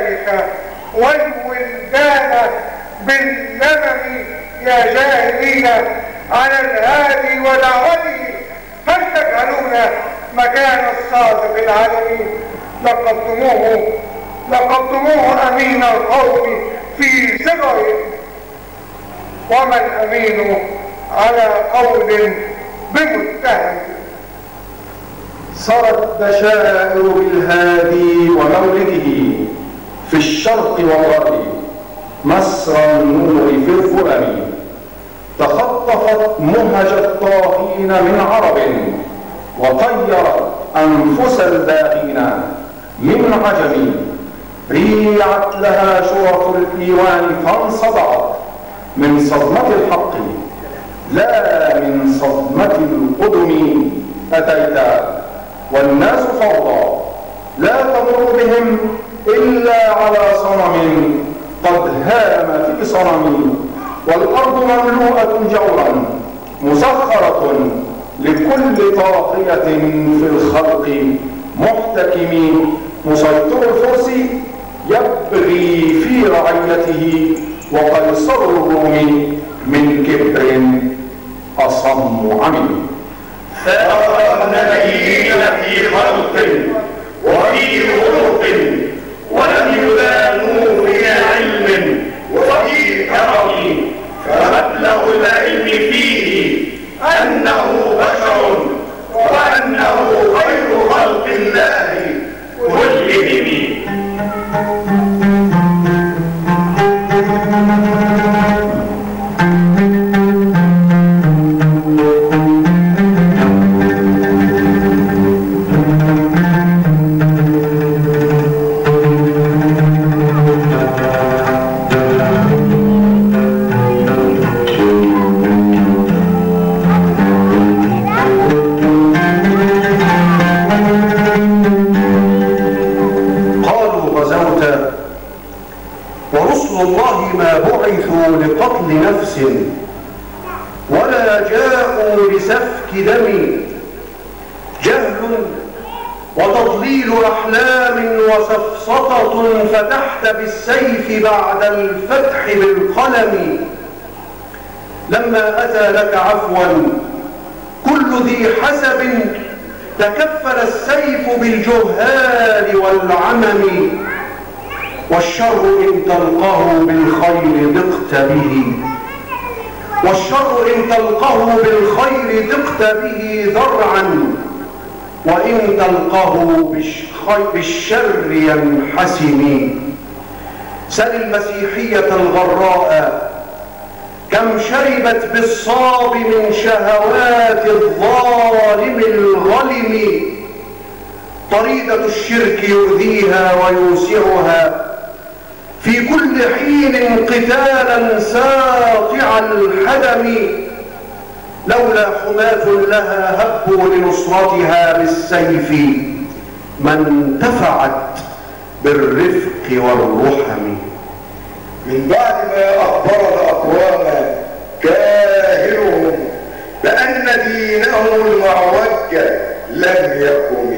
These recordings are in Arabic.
المشايخ والولدان بالنمم يا جاهلين على الهادي ودعوته، هل تجهلون مكان الصادق العالمي؟ لقبتموه أمين القوم في صغرهم، وما الأمين على قول بمتهم. صارت بشائر بالهادي ومولده في الشرق والغرب مسرى النور في الظلم، تخطفت مهج الطاغين من عرب وطيرت أنفس الباغين من عجم، ريعت لها شرف الإيوان فانصدعت من صدمة الحق لا من صدمة القدم. أتيتا والناس فوضى لا تمر بهم إلا على صنم قد هام في صنم، والأرض مملوءة جورا مسخرة لكل طاغية في الخلق محتكم، مسيطر الفرس يبغي في رعيته وقيصر الروم من كبر أصم عمي. سار النبيين في خلق وفي خلق ولم يدانوا في علم وفي كرم، فمبلغ العلم فيه أنه بشر وأنه خير خلق الله كلهم. لقتل نفس ولا جاءوا لسفك دم، جهل وتضليل أحلام وسفسطة فتحت بالسيف بعد الفتح بالقلم. لما أتى لك عفوا كل ذي حسب تكفل السيف بالجهال والعمم، والشر إن تلقه بالخير ضقت به، والشر إن تلقه بالخير ضقت به ذرعا، وإن تلقه بالشر ينحسم. سل المسيحية الغراء كم شربت بالصاب من شهوات الظالم الغلم، طريقة الشرك يؤذيها ويوسعها في كل حين قتالا ساطع الحدم، لولا حماة لها هبوا لنصرتها بالسيف ما انتفعت بالرفق والرحم. من بعد ما أخبر الأقوام كاهلهم بأن دينهم المعوج لم يقم،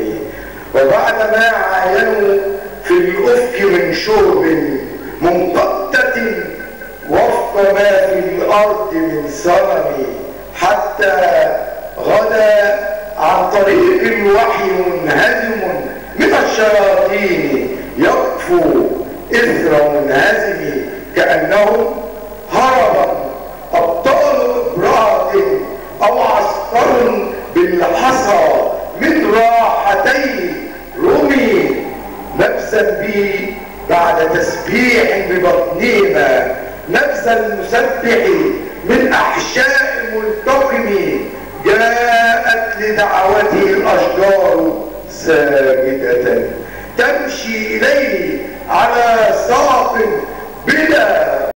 وبعد ما عاينوا في الأفق من شرب منقطة وفق ما في الأرض من صنم، حتى غدا عن طريق الوحي منهزم من الشياطين يطفو إثر منهزم، كأنهم هربا أبطال إبراد أو عسكر بالحصى من راحتي رمي، نفسا بي بعد تسبيح ببطنهما، نفس المسبح من أحشاء ملتقم، جاءت لدعوته الأشجار ساجدة تمشي إليه على ساق بلا